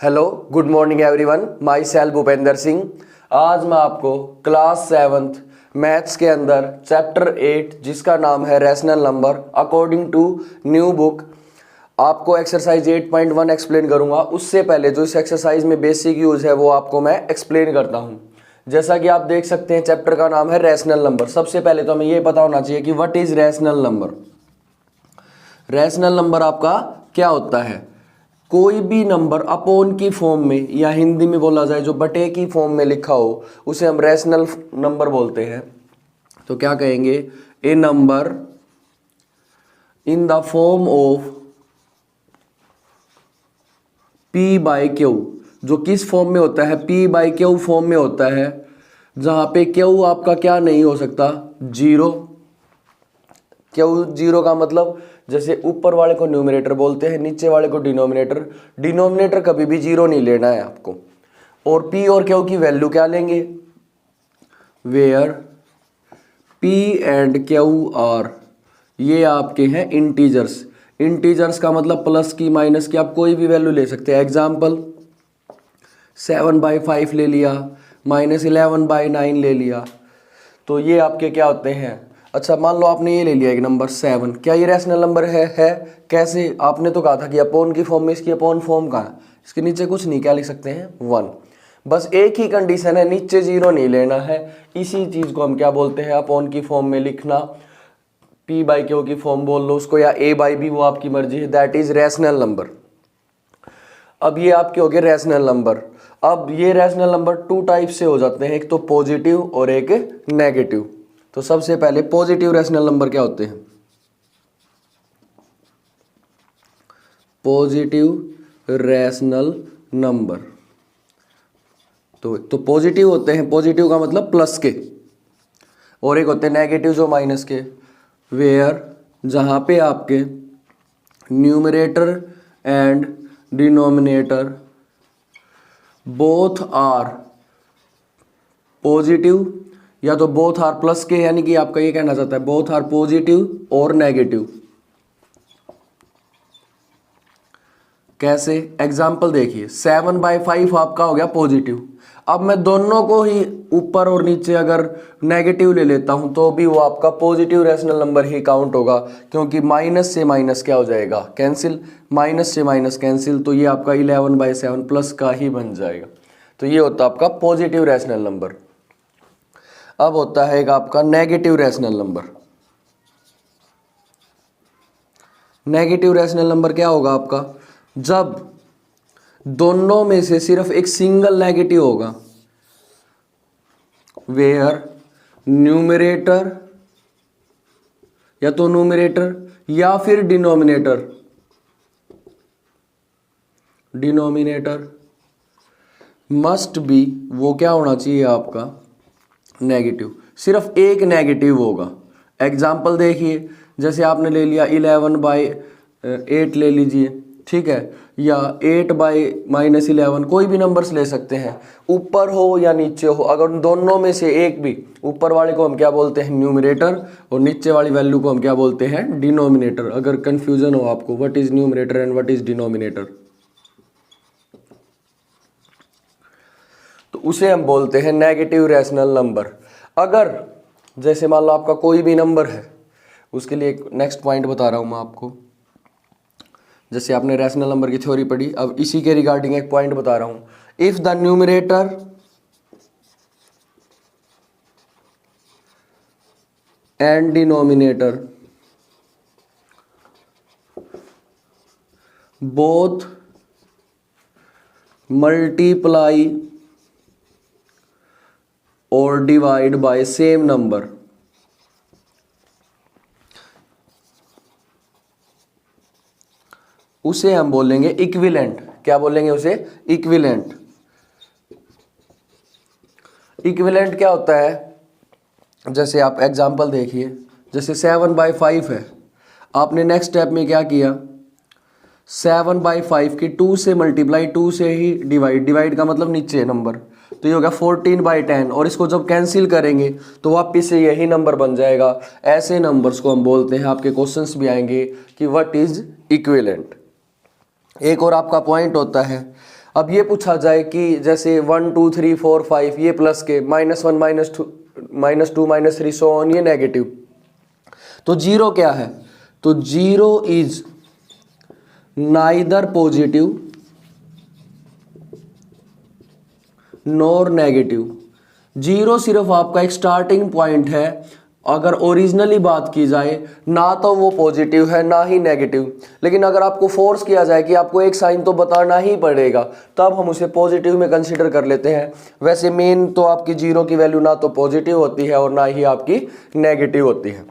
Hello, good morning everyone. My self Bhupendra Singh. आज मैं आपको क्लास 7th मैथ्स के अंदर चैप्टर 8 जिसका नाम है rational number according to new book आपको एक्सरसाइज 8.1 एक्सप्लेन करूंगा। उससे पहले जो इस एक्सरसाइज में बेसिक यूज है वो आपको मैं एक्सप्लेन करता हूं। जैसा कि आप देख सकते हैं चैप्टर का नाम है रैशनल नंबर। सबसे पहले तो हमें ये पता होना चाहिए कि what is rational number. Rational number आपका क्या होता है? कोई भी नंबर अपॉन की फॉर्म में या हिंदी में बोला जाए जो बटे की फॉर्म में लिखा हो उसे हम रैशनल नंबर बोलते हैं। तो क्या कहेंगे? A number in the form of P by Q. जो किस फॉर्म में होता है? पी बाई क्यू फॉर्म में होता है, जहां पे क्यू आपका क्या नहीं हो सकता? जीरो। क्यू जीरो का मतलब जैसे ऊपर वाले को न्यूमरेटर बोलते हैं, नीचे वाले को डिनोमिनेटर। डिनोमिनेटर कभी भी जीरो नहीं लेना है आपको। और पी और क्यू की वैल्यू क्या लेंगे? Where P and Q are, ये आपके हैं इंटीजर्स। इंटीजर्स का मतलब प्लस की माइनस की, आप कोई भी वैल्यू ले सकते हैं। एग्जाम्पल 7/5 ले लिया, -11/9 ले लिया। तो ये आपके क्या होते हैं? अच्छा, मान लो आपने ये ले लिया एक नंबर 7, क्या ये रैशनल नंबर है? कैसे? आपने तो कहा था कि अपॉन की फॉर्म में, इसकी अपॉन फॉर्म का इसके नीचे कुछ नहीं, क्या लिख सकते हैं? 1। बस एक ही कंडीशन है, नीचे जीरो नहीं लेना है। इसी चीज को हम क्या बोलते हैं? अपॉन की फॉर्म में लिखना। पी बाई क्यू की फॉर्म बोल लो उसको, या ए बाई बी, वो आपकी मर्जी है। That is rational number. अब ये आपके हो गए रैशनल नंबर। अब ये रैशनल नंबर 2 टाइप से हो जाते हैं, एक तो पॉजिटिव और एक नेगेटिव। तो सबसे पहले पॉजिटिव रैशनल नंबर क्या होते हैं? पॉजिटिव रैशनल नंबर तो पॉजिटिव होते हैं, पॉजिटिव का मतलब प्लस के, और एक होते हैं नेगेटिव जो माइनस के। वेयर जहां पे आपके numerator and denominator both are positive, या तो बोथ आर प्लस के, यानी कि आपका ये कहना चाहता है बोथ आर पॉजिटिव और नेगेटिव। कैसे? एग्जाम्पल देखिए, 7/5 आपका हो गया पॉजिटिव। अब मैं दोनों को ही ऊपर और नीचे अगर नेगेटिव ले लेता हूं तो भी वो आपका पॉजिटिव रैशनल नंबर ही काउंट होगा, क्योंकि माइनस से माइनस क्या हो जाएगा? कैंसिल। माइनस से माइनस कैंसिल, तो ये आपका 11/7 प्लस का ही बन जाएगा। तो ये होता है आपका पॉजिटिव रैशनल नंबर। अब होता है एक आपका negative rational number. Negative rational number क्या होगा आपका? जब दोनों में से सिर्फ एक सिंगल नेगेटिव होगा। वेयर न्यूमरेटर, या तो न्यूमरेटर या फिर डिनोमिनेटर मस्ट बी, वो क्या होना चाहिए आपका? नेगेटिव। सिर्फ एक नेगेटिव होगा। एग्जाम्पल देखिए, जैसे आपने ले लिया 11/8 ले लीजिए, ठीक है, या 8/-11, कोई भी नंबर्स ले सकते हैं, ऊपर हो या नीचे हो। अगर दोनों में से एक भी, ऊपर वाले को हम क्या बोलते हैं? न्यूमरेटर, और नीचे वाली वैल्यू को हम क्या बोलते हैं? डिनोमिनेटर। अगर कंफ्यूजन हो आपको what is numerator and what is denominator, तो उसे हम बोलते हैं नेगेटिव रैशनल नंबर। अगर जैसे मान लो आपका कोई भी नंबर है, उसके लिए एक नेक्स्ट पॉइंट बता रहा हूं मैं आपको। जैसे आपने रैशनल नंबर की थ्योरी पढ़ी, अब इसी के रिगार्डिंग एक पॉइंट बता रहा हूं। If the numerator and denominator both multiply और डिवाइड बाय सेम नंबर, उसे हम बोलेंगे इक्विवेलेंट। क्या बोलेंगे उसे? इक्विवेलेंट। इक्विवेलेंट क्या होता है? जैसे आप एग्जांपल देखिए, जैसे 7/5 है, आपने नेक्स्ट स्टेप में क्या किया? 7/5 की 2 से मल्टीप्लाई, 2 से ही डिवाइड का मतलब नीचे नंबर, तो ये हो गया 14/10। और इसको जब कैंसिल करेंगे तो वापिस से यही नंबर बन जाएगा। ऐसे नंबर्स को हम बोलते हैं, आपके क्वेश्चंस भी आएंगे कि व्हाट इज इक्विवेलेंट। एक और आपका पॉइंट होता है, अब ये पूछा जाए कि जैसे 1 2 3 4 5 ये प्लस के, -1 -2 -3 सो ऑन ये नेगेटिव, तो जीरो क्या है? तो zero is neither positive nor negative. Zero सिर्फ आपका एक स्टार्टिंग पॉइंट है। अगर ओरिजिनली बात की जाए ना तो वो पॉजिटिव है ना ही नेगेटिव, लेकिन अगर आपको फोर्स किया जाए कि आपको एक साइन तो बताना ही पड़ेगा, तब हम उसे पॉजिटिव में कंसीडर कर लेते हैं। वैसे मेन तो आपकी जीरो की वैल्यू ना तो पॉजिटिव होती है और ना ही आपकी नेगेटिव होती है।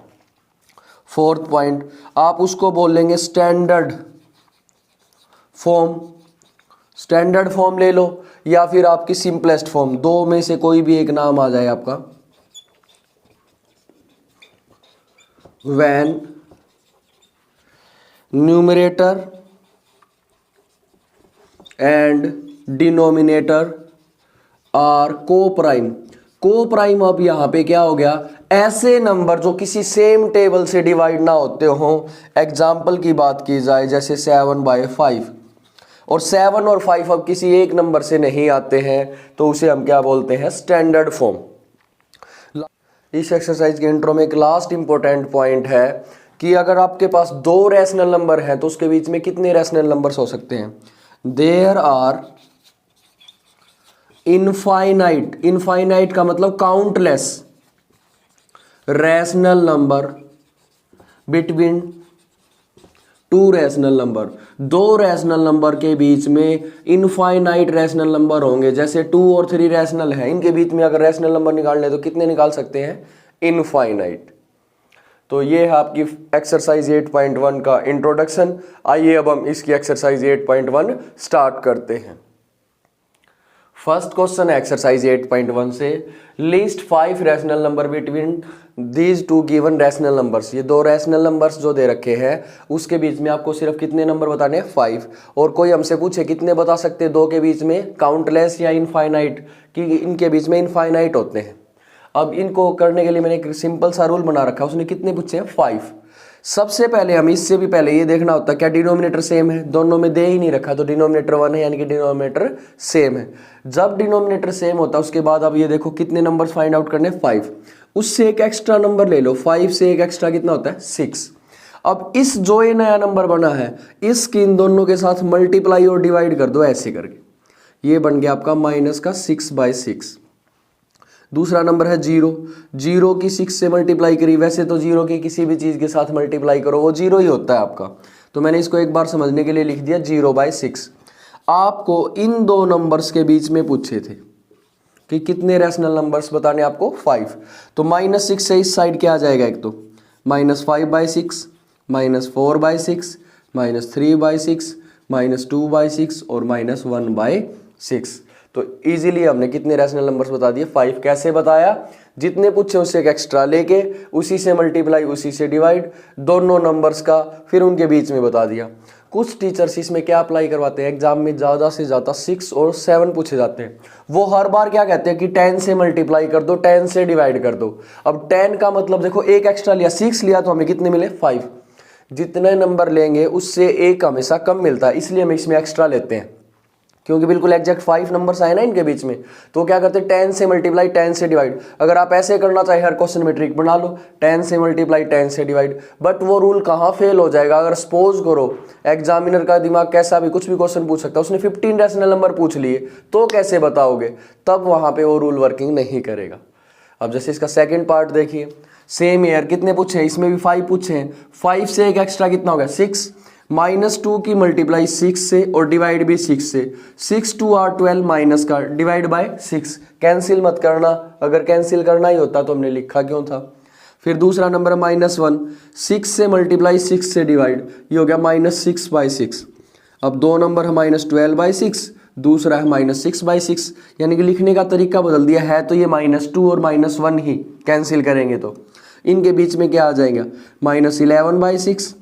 फोर्थ पॉइंट आप उसको बोल लेंगे स्टैंडर्ड फॉर्म। स्टैंडर्ड फॉर्म ले लो या फिर आपकी सिंपलेस्ट फॉर्म, दो में से कोई भी एक नाम आ जाए आपका। when numerator and denominator are co-prime। Co-prime अब यहां पे क्या हो गया? ऐसे नंबर जो किसी सेम टेबल से डिवाइड ना होते हो। एग्जाम्पल की बात की जाए जैसे 7/5, और 7 और 5 अब किसी एक नंबर से नहीं आते हैं, तो उसे हम क्या बोलते हैं? Standard form. इस एक्सरसाइज के इंट्रो में एक लास्ट इंपॉर्टेंट पॉइंट है कि अगर आपके पास दो रैशनल नंबर हैं तो उसके बीच में कितने रैशनल नंबर्स हो सकते हैं? देयर आर इनफाइनाइट, इनफाइनाइट का मतलब countless rational number between two rational number. दो रैशनल नंबर के बीच में इनफाइनाइट रैशनल नंबर होंगे। जैसे 2 और 3 रैशनल है, इनके बीच में अगर रैशनल नंबर निकालने तो कितने निकाल सकते हैं? इनफाइनाइट। तो ये है आपकी एक्सरसाइज 8.1 का इंट्रोडक्शन। आइए अब हम इसकी एक्सरसाइज 8.1 स्टार्ट करते हैं। फर्स्ट क्वेश्चन है एक्सरसाइज 8.1 से, list 5 rational number between these two given rational numbers. ये दो रैशनल नंबर्स जो दे रखे हैं उसके बीच में आपको सिर्फ कितने नंबर बताने हैं? 5। और कोई हमसे पूछे कितने बता सकते हैं दो के बीच में? काउंटलेस या इनफाइनाइट, कि इनके बीच में इनफाइनाइट होते हैं। अब इनको करने के लिए मैंने एक सिंपल सा रूल बना रखा है, उसने कितने पूछे हैं? 5। सबसे पहले हम इससे भी पहले ये देखना होता है क्या डिनोमिनेटर सेम है? दोनों में दे ही नहीं रखा तो डिनोमिनेटर 1 है, यानी कि डिनोमिनेटर सेम है। जब डिनोमिनेटर सेम होता है उसके बाद अब ये देखो कितने नंबर्स फाइंड आउट करने? 5। उससे एक एक्स्ट्रा नंबर ले लो, 5 से एक एक्स्ट्रा कितना होता है? 6। अब इस जो ये नया नंबर बना है इसकी इन दोनों के साथ मल्टीप्लाई और डिवाइड कर दो ऐसे करके, ये बन गया आपका माइनस का 6/6। दूसरा नंबर है 0, 0 की 6 से मल्टीप्लाई करी। वैसे तो 0 की किसी भी चीज के साथ मल्टीप्लाई करो वो 0 ही होता है आपका, तो मैंने इसको एक बार समझने के लिए लिख दिया 0/6। आपको इन दो नंबर्स के बीच में पूछे थे कि कितने रैशनल नंबर्स बताने आपको? 5। तो -6 से इस साइड क्या आ जाएगा? एक तो -5/6, -4/6, -3/6, -2/6 और -1/6। तो इजीली हमने कितने रैशनल नंबर्स बता दिए? 5। कैसे बताया? जितने पूछे उससे एक एक्स्ट्रा लेके उसी से मल्टीप्लाई उसी से डिवाइड, दोनों नंबर्स का, फिर उनके बीच में बता दिया। कुछ टीचर्स इसमें क्या अप्लाई करवाते हैं, एग्जाम में ज़्यादा से ज़्यादा 6 और 7 पूछे जाते हैं। वो हर बार क्या कहते हैं कि 10 से मल्टीप्लाई कर दो, 10 से डिवाइड कर दो। अब 10 का मतलब देखो एक एक्स्ट्रा लिया, 6 लिया तो हमें कितने मिले? 5। जितने नंबर लेंगे उससे एक हमेशा कम मिलता है, इसलिए हम इसमें एक्स्ट्रा लेते हैं, क्योंकि बिल्कुल एग्जैक्ट 5 नंबर्स आए ना इनके बीच में। तो क्या करते हैं? 10 से मल्टीप्लाई 10 से डिवाइड। अगर आप ऐसे करना चाहे हर क्वेश्चन में ट्रिक बना लो, 10 से मल्टीप्लाई 10 से डिवाइड। बट वो रूल कहाँ फेल हो जाएगा? अगर सपोज करो एग्जामिनर का दिमाग कैसा भी कुछ भी क्वेश्चन पूछ सकता है, उसने 15 रैशनल नंबर पूछ लिए तो कैसे बताओगे? तब वहां पे वो रूल वर्किंग नहीं करेगा। अब जैसे इसका सेकेंड पार्ट देखिए, सेम ईयर कितने पूछे हैं? इसमें भी 5 पूछे हैं। 5 से एक एक्स्ट्रा कितना हो गया? 6। -2 की मल्टीप्लाई 6 से और डिवाइड भी 6 से। 6 2 आर 12 माइनस का डिवाइड बाय 6। कैंसिल मत करना, अगर कैंसिल करना ही होता तो हमने लिखा क्यों था? फिर दूसरा नंबर -1, 6 से मल्टीप्लाई 6 से डिवाइड, ये हो गया -6/6। अब दो नंबर है -12/6, दूसरा है -6/6, यानी कि लिखने का तरीका बदल दिया है। तो ये -2 और -1 ही कैंसिल करेंगे तो इनके बीच में क्या आ जाएगा? -11/6,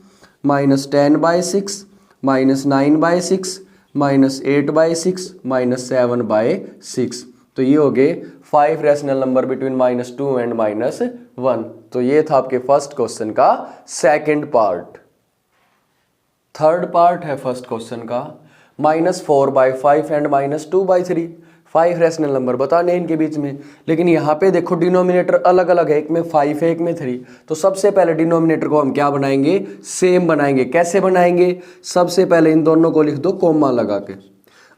-10/6, -9/6, -8/6, -7/6। तो ये हो गए 5 रैशनल नंबर बिटवीन -2 एंड -1। तो ये था आपके फर्स्ट क्वेश्चन का सेकंड पार्ट। थर्ड पार्ट है फर्स्ट क्वेश्चन का, -4/5 एंड -2/3। 5 रैशनल नंबर बताने इनके बीच में। लेकिन यहाँ पे देखो डिनोमिनेटर अलग अलग है, एक में 5 है एक में 3। तो सबसे पहले डिनोमिनेटर को हम क्या बनाएंगे, सेम बनाएंगे। कैसे बनाएंगे, सबसे पहले इन दोनों को लिख दो कॉमा लगा के।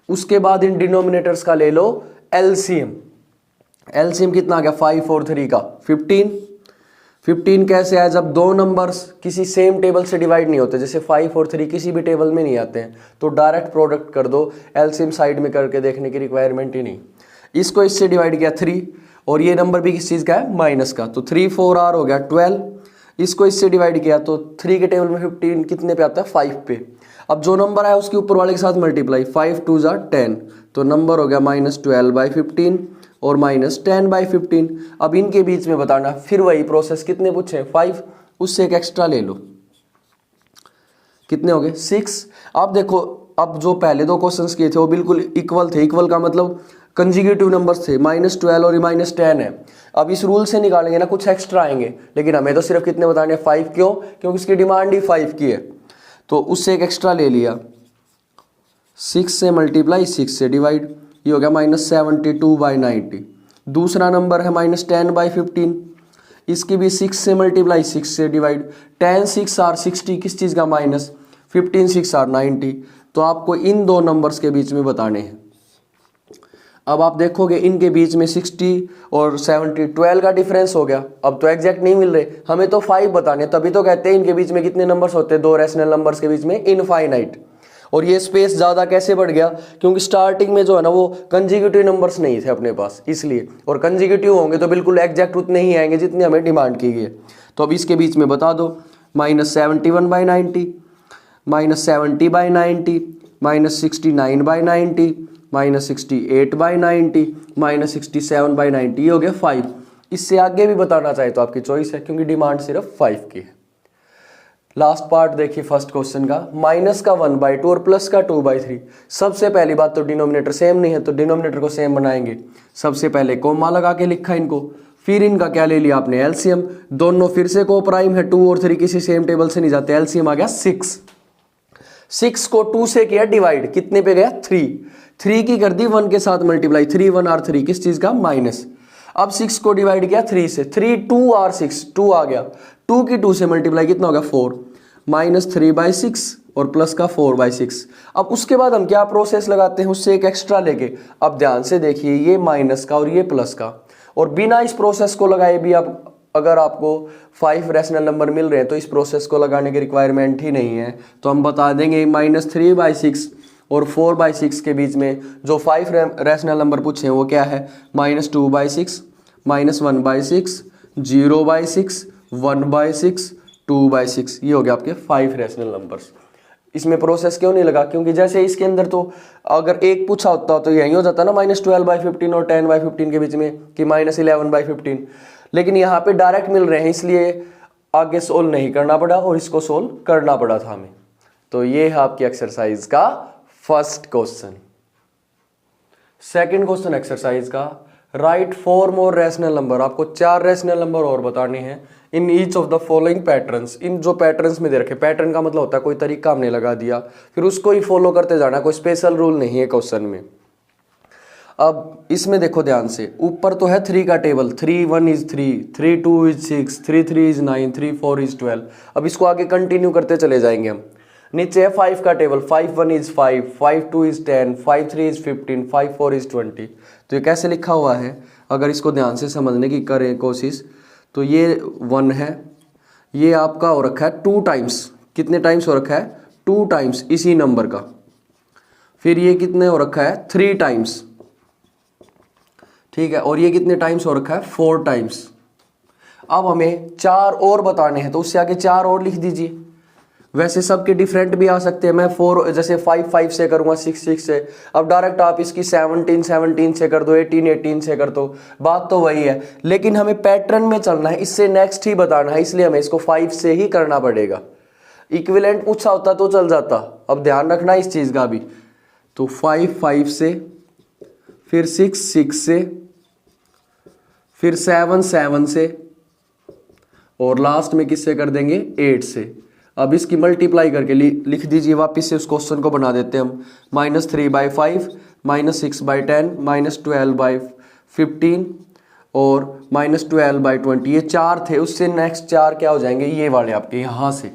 उसके बाद इन डिनोमिनेटर्स का ले लो एलसीएम। एलसीएम कितना आ गया 5 और 3 का 15। 15 कैसे है, जब दो नंबर्स किसी सेम टेबल से डिवाइड नहीं होते, जैसे 5 और 3 किसी भी टेबल में नहीं आते हैं, तो डायरेक्ट प्रोडक्ट कर दो। एलसीएम साइड में करके देखने की रिक्वायरमेंट ही नहीं। इसको इससे डिवाइड किया 3, और ये नंबर भी किस चीज़ का है, माइनस का, तो 3 4 R हो गया 12। इसको इससे डिवाइड किया तो 3 के टेबल में 15 कितने पे आता है, 5 पे। अब जो नंबर है उसके ऊपर वाले के साथ मल्टीप्लाई, 5 2 ज़ा 10, तो नंबर हो गया -12/15 और -10/15। अब इनके बीच में बताना, फिर वही प्रोसेस, कितने पूछे 5, उससे एक एक्स्ट्रा ले लो, कितने हो गए 6। अब देखो, अब जो पहले दो क्वेश्चंस किए थे वो बिल्कुल इक्वल थे। इक्वल का मतलब कंजिक्यूटिव नंबर्स थे, -12 और -10 है। अब इस रूल से निकालेंगे ना, कुछ एक्स्ट्रा आएंगे, लेकिन हमें तो सिर्फ कितने बताने हैं 5। क्यों, क्योंकि इसकी डिमांड ही 5 की है, तो उससे एक एक्स्ट्रा ले लिया। 6 से मल्टीप्लाई 6 से डिवाइड, ये हो गया -72/90। दूसरा नंबर है -10/15, इसकी भी 6 से मल्टीप्लाई 6 से डिवाइड। 10 6 R 60, किस चीज़ का माइनस, 15 6 R 90। तो आपको इन दो नंबर्स के बीच में बताने हैं। अब आप देखोगे इनके बीच में 60 और 70 12 का डिफरेंस हो गया। अब तो एग्जैक्ट नहीं मिल रहे, हमें तो 5 बताने, तभी तो कहते हैं इनके बीच में कितने नंबर्स होते हैं, दो रैशनल नंबर्स के बीच में इनफाइनाइट। और ये स्पेस ज़्यादा कैसे बढ़ गया, क्योंकि स्टार्टिंग में जो है ना वो कंजिक्यूटिव नंबर्स नहीं थे अपने पास, इसलिए। और कंजिक्यूटिव होंगे तो बिल्कुल एग्जैक्ट उतने ही आएंगे जितने हमें डिमांड की गई है। तो अब इसके बीच में बता दो, -71/90, -70/90, -69/90, -68/90, -67/90, ये हो गया 5। इससे आगे भी बताना चाहे तो आपकी चॉइस है, क्योंकि डिमांड सिर्फ 5 की है। लास्ट पार्ट देखिए फर्स्ट क्वेश्चन का, माइनस का 1/2 और प्लस का 2/3। सबसे पहली बात तो डिनोमिनेटर सेम नहीं है, तो डिनोमिनेटर को सेम बनाएंगे। सबसे पहले कोमा लगा के लिखा इनको, फिर इनका क्या ले लिया आपने, एलसीएम। दोनों फिर से को प्राइम है, 2 और 3 किसी सेम टेबल से नहीं जाते, एलसीएम आ गया 6। 6 को 2 से किया डिवाइड, कितने पे गया 3। 3 की कर दी 1 के साथ मल्टीप्लाई, 3 1 R 3, किस चीज का, माइनस। अब 6 को डिवाइड किया 3 से, 3 2 R 6, 2 आ गया, 2 की 2 से मल्टीप्लाई कितना हो गया 4, -3/6 और प्लस का 4/6। अब उसके बाद हम क्या प्रोसेस लगाते हैं, उससे एक एक्स्ट्रा लेके। अब ध्यान से देखिए, ये माइनस का और ये प्लस का, और बिना इस प्रोसेस को लगाए भी आप, अगर आपको 5 रैशनल नंबर मिल रहे हैं तो इस प्रोसेस को लगाने की रिक्वायरमेंट ही नहीं है। तो हम बता देंगे -3/6 और 4/6 के बीच में जो 5 रैशनल नंबर पूछे हैं वो क्या है, -2/6, -1/6, 0/6, 1/6, 2/6। ये हो गया आपके 5 रैशनल नंबर्स। इसमें प्रोसेस क्यों नहीं लगा, क्योंकि जैसे इसके अंदर तो अगर एक पूछा होता तो यही हो जाता ना, -12/15 और 10/15 के बीच में, कि -11/15। लेकिन यहाँ पे डायरेक्ट मिल रहे हैं, इसलिए आगे सोल्व नहीं करना पड़ा और इसको सोल्व करना पड़ा था हमें। तो ये है आपकी एक्सरसाइज का first question. Second question exercise का, राइट 4 मोर रैशनल नंबर। आपको 4 रैशनल नंबर और बताने हैं in each of the following patterns. इन जो पैटर्न्स में दे रखे, पैटर्न का मतलब होता है कोई तरीका हमने लगा दिया, फिर उसको ही फॉलो करते जाना, कोई स्पेशल रूल नहीं है क्वेश्चन में। अब इसमें देखो ध्यान से, ऊपर तो है 3 का table, 3 1 is 3, 3 2 is 6, 3 3 is 9, 3 4 is 12। अब इसको आगे कंटिन्यू करते चले जाएंगे हम। नीचे है 5 का table, 5 1 is 5, 5 2 is 10, 5 3 is 15, 5 4 is 20। तो ये कैसे लिखा हुआ है, अगर इसको ध्यान से समझने की करें कोशिश, तो ये 1 है, ये आपका हो रखा है 2 टाइम्स, कितने टाइम्स हो रखा है, 2 टाइम्स इसी नंबर का। फिर ये कितने हो रखा है, 3 टाइम्स, ठीक है। और ये कितने टाइम्स हो रखा है, 4 टाइम्स। अब हमें 4 और बताने हैं, तो उससे आगे 4 और लिख दीजिए। वैसे सबके डिफरेंट भी आ सकते हैं, मैं 4 जैसे 5 5 से करूंगा, 6 6 से। अब डायरेक्ट आप इसकी 17 17 से कर दो, 18 18 से कर दो, बात तो वही है। लेकिन हमें पैटर्न में चलना है, इससे नेक्स्ट ही बताना है, इसलिए हमें इसको 5 से ही करना पड़ेगा। इक्विवेलेंट पूछा होता तो चल जाता, अब ध्यान रखना इस चीज का भी। तो 5 5 से, फिर 6 6 से, फिर 7 7 से, और लास्ट में किससे कर देंगे, 8 से। अब इसकी मल्टीप्लाई करके लिख दीजिए, वापस से उस क्वेश्चन को बना देते हैं हम। -3/5, -6/10, -12/15 और -12/20, ये 4 थे। उससे नेक्स्ट 4 क्या हो जाएंगे, ये वाले आपके यहाँ से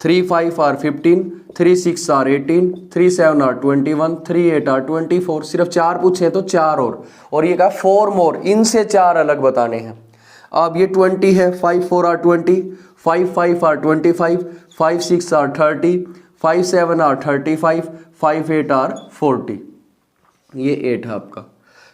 3 5 are 15, 3 6 are 18, 3 7 are 21, 3 8 are 24। सिर्फ 4 पूछे तो 4 और ये कहा 4 मोर, इनसे 4 अलग बताने हैं। अब ये 20 है, 5 4 are 20, 5 5 are 25, 5 6 are 30, 5 7 are 35, 5 8 are 40। ये 8 है आपका।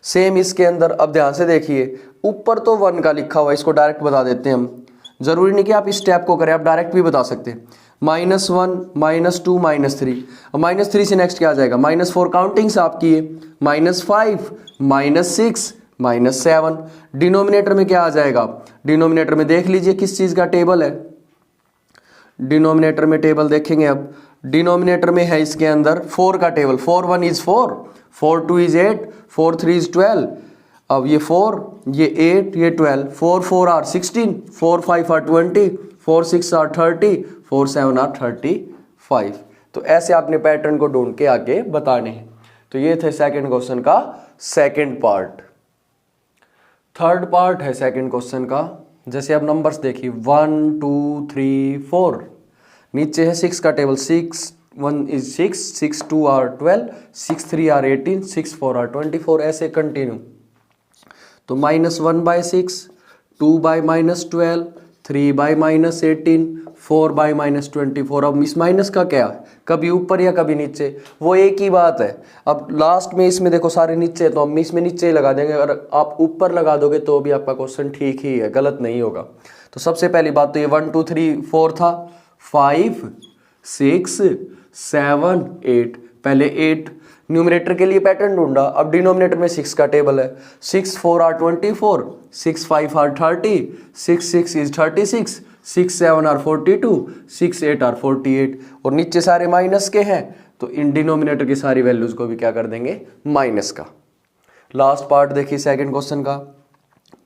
सेम इसके अंदर अब ध्यान से देखिए, ऊपर तो 1 का लिखा हुआ है, इसको डायरेक्ट बता देते हैं हम। जरूरी नहीं कि आप इस स्टेप को करें, आप डायरेक्ट भी बता सकते हैं। -1 -2 -3, -3 से नेक्स्ट क्या आ जाएगा, -4 काउंटिंग्स आपकी है, -5 -6 -7। डिनोमिनेटर में क्या आ जाएगा, डिनोमिनेटर में देख लीजिए किस चीज का टेबल है। डिनोमिनेटर में टेबल देखेंगे, अब डिनोमिनेटर में है इसके अंदर 4 का टेबल। 4 1 is 4, 4 2 is 8, 4 3 is 12। अब ये 4, ये 8, ये 12, 4 4 are 16, 4 5 are 20, 4 6 are 30, 4 7 are 35। तो ऐसे आपने पैटर्न को ढूंढ के आगे बताने हैं। तो ये थे सेकंड क्वेश्चन का सेकंड पार्ट। थर्ड पार्ट है सेकंड क्वेश्चन का। जैसे अब नंबर्स देखिए 1 2 3 4, नीचे है 6 का table. 6 1 is 6, 6 2 are 12, 6 3 are 18, 6 4 are 24, ऐसे कंटिन्यू। तो -1/6, 2/-12, 3/-18, 4/-24। अब इस माइनस का क्या, कभी ऊपर या कभी नीचे, वो एक ही बात है। अब लास्ट में इसमें देखो सारे नीचे, तो हम इसमें नीचे ही लगा देंगे। अगर आप ऊपर लगा दोगे तो भी आपका क्वेश्चन ठीक ही है, गलत नहीं होगा। तो सबसे पहली बात तो ये 1 2 3 4 था, 5 6 7 8, पहले 8 न्यूमरेटर के लिए पैटर्न ढूंढा। अब डिनोमिनेटर में 6 का टेबल है। 6 4 are 24, 6 5 are 30, 6 6 is 36, 6 7 are 42, 6 8 are 48। और नीचे सारे माइनस के हैं, तो इन डिनोमिनेटर की सारी वैल्यूज को भी क्या कर देंगे, माइनस का। लास्ट पार्ट देखिए सेकंड क्वेश्चन का।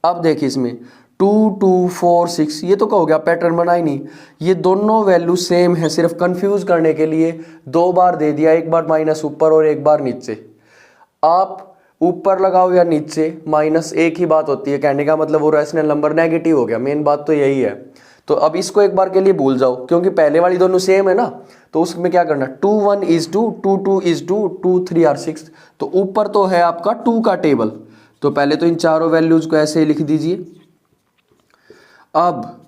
अब देखिए इसमें 2 2 4 6, ये तो कहोगे आप पैटर्न बना ही नहीं। ये दोनों वैल्यू सेम है, सिर्फ कंफ्यूज करने के लिए 2 बार दे दिया, एक बार माइनस ऊपर और एक बार नीचे। आप ऊपर लगाओ या नीचे, माइनस एक ही बात होती है। कहने का मतलब वो रैशनल नंबर नेगेटिव हो गया, मेन बात तो यही है। तो अब इसको एक बार के लिए भूल जाओ, क्योंकि पहले वाली दोनों सेम है ना। तो उसमें क्या करना, 2 1 is 2, 2 2 is 2, 2 3 are 6। तो ऊपर तो है आपका 2 का टेबल, तो पहले तो इन चारों वैल्यूज को ऐसे ही लिख दीजिए। अब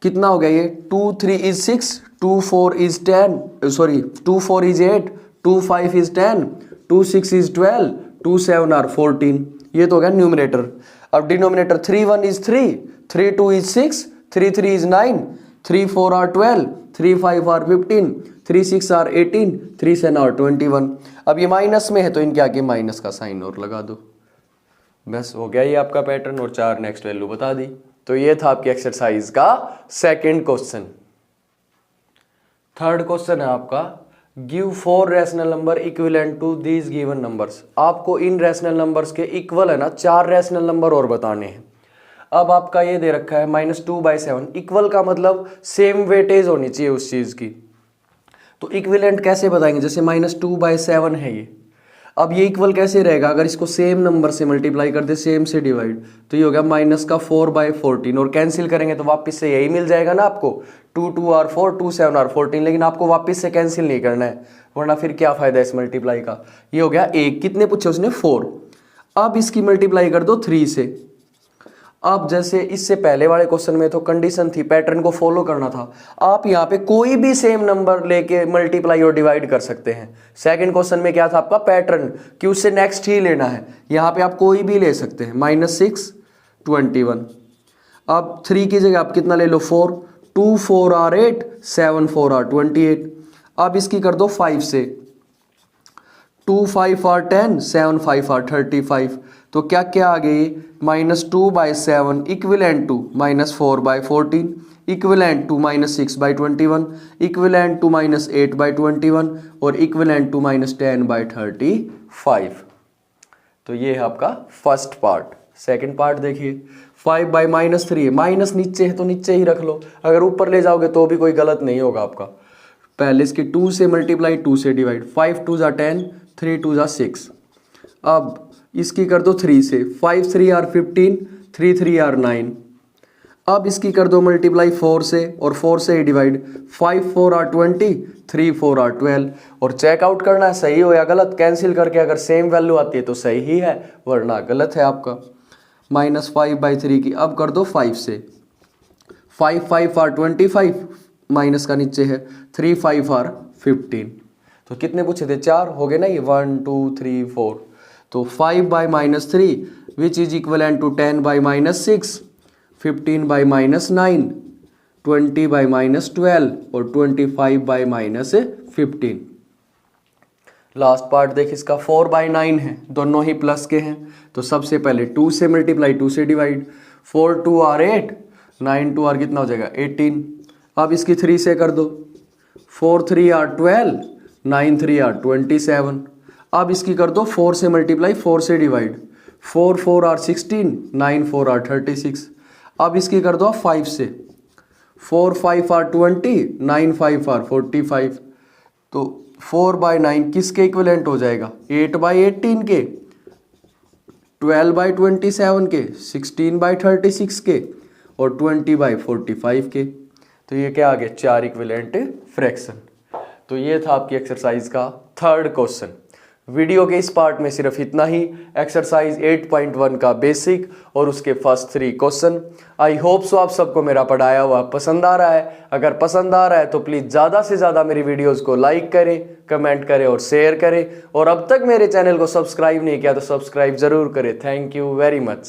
कितना हो गया ये, 2 3 is 6, 2 4 is 10, sorry 2 4 is 8, 2 5 is 10, 2 6 is 12, 2 7 are 14। ये तो हो गया न्यूमरेटर। अब denominator 3 1 is 3, 3 2 is 6, 3 3 is 9, 3 4 are 12, 3 5 are 15, 3 6 are 18, 3 7 are 21। अब ये माइनस में है तो इनके आगे माइनस का साइन और लगा दो, बस हो गया ये आपका पैटर्न। और 4 नेक्स्ट वैल्यू बता दी। तो ये था आपकी एक्सरसाइज का सेकंड क्वेश्चन। थर्ड क्वेश्चन है आपका, give 4 rational number equivalent to these given numbers. आपको इन रैशनल नंबर्स के इक्वल है ना 4 रैशनल नंबर और बताने हैं। अब आपका ये दे रखा है -2/7। इक्वल का मतलब सेम वेटेज होनी चाहिए उस चीज की। तो इक्विवेलेंट कैसे बताएंगे, जैसे -2/7 है ये। अब ये इक्वल कैसे रहेगा, अगर इसको सेम नंबर से मल्टीप्लाई कर दे, सेम से डिवाइड, तो ये हो गया -4/14। और कैंसिल करेंगे तो वापस से यही मिल जाएगा ना आपको, 2 2 are 4, 2 7 are 14। लेकिन आपको वापस से कैंसिल नहीं करना है, वरना फिर क्या फायदा इस मल्टीप्लाई का। ये हो गया 1, कितने पूछे उसने, 4। अब इसकी मल्टीप्लाई कर दो 3 से। अब जैसे इससे पहले वाले क्वेश्चन में तो कंडीशन थी, पैटर्न को फॉलो करना था। आप यहाँ पे कोई भी सेम नंबर लेके मल्टीप्लाई और डिवाइड कर सकते हैं। सेकंड क्वेश्चन में क्या था आपका पैटर्न, कि उससे नेक्स्ट ही लेना है। यहाँ पे आप कोई भी ले सकते हैं, -6 21। अब 3 की जगह आप कितना ले लो, 4, 2 4 are 8, 7 4 are 28। अब इसकी कर दो 5 से, 2 5 are 10, 7 5 are 35। तो क्या क्या आ गई, -2/7 equivalent to -4/14 equivalent to -6/21 equivalent to -8/21 और इक्विवेलेंट टू -10/35। तो ये है आपका फर्स्ट पार्ट। सेकंड पार्ट देखिए, 5 बाई -3 है, माइनस नीचे है तो नीचे ही रख लो, अगर ऊपर ले जाओगे तो भी कोई गलत नहीं होगा आपका। पहले इसकी 2 से मल्टीप्लाई 2 से डिवाइड, 5 2 ज़ा 10, 3 2 ज़ा 6। अब इसकी कर दो 3 से, 5 3 आर 15, 3 3 आर 9। अब इसकी कर दो मल्टीप्लाई 4 से और 4 से ही डिवाइड, 5 4 आर 20, 3 4 आर 12। और चेकआउट करना है सही हो या गलत, कैंसिल करके अगर सेम वैल्यू आती है तो सही ही है, वरना गलत है आपका। -5/3 की अब कर दो 5 से, 5 5 आर 25, माइनस का नीचे है 3 5 आर 15। तो कितने पूछे थे, 4 हो गए ना ये, 1 2 3 4। तो 5 by -3 which is equal to 10 by -6, 15 by -9, 20 by -12 और 25 बाई -15। लास्ट पार्ट देख इसका 4 बाई 9 है, दोनों ही प्लस के हैं, तो सबसे पहले 2 से मल्टीप्लाई 2 से डिवाइड, 4 2 आर 8, 9 2 आर कितना हो जाएगा 18। अब इसकी 3 से कर दो, 4 3 आर 12, 9 3 आर 27। अब इसकी कर दो 4 से मल्टीप्लाई 4 से डिवाइड, 4 4 आर 16, 9 4 आर 36। अब इसकी कर दो 5 से, 4 5 आर 20, 9 5 आर 45। तो 4 बाई 9 किसके इक्विवेलेंट हो जाएगा, 8 बाई 18 के, 12 बाई 27 के, 16 बाई 36 के और 20 बाई 45 के। तो ये क्या आ गया, 4 इक्विवेलेंट फ्रैक्शन। तो ये था आपकी एक्सरसाइज का थर्ड क्वेश्चन। वीडियो के इस पार्ट में सिर्फ इतना ही, एक्सरसाइज 8.1 का बेसिक और उसके first 3 question. I hope so आप सबको मेरा पढ़ाया हुआ पसंद आ रहा है। अगर पसंद आ रहा है तो प्लीज़ ज़्यादा से ज़्यादा मेरी वीडियोस को लाइक करें, कमेंट करें और शेयर करें। और अब तक मेरे चैनल को सब्सक्राइब नहीं किया तो सब्सक्राइब ज़रूर करें। Thank you very much.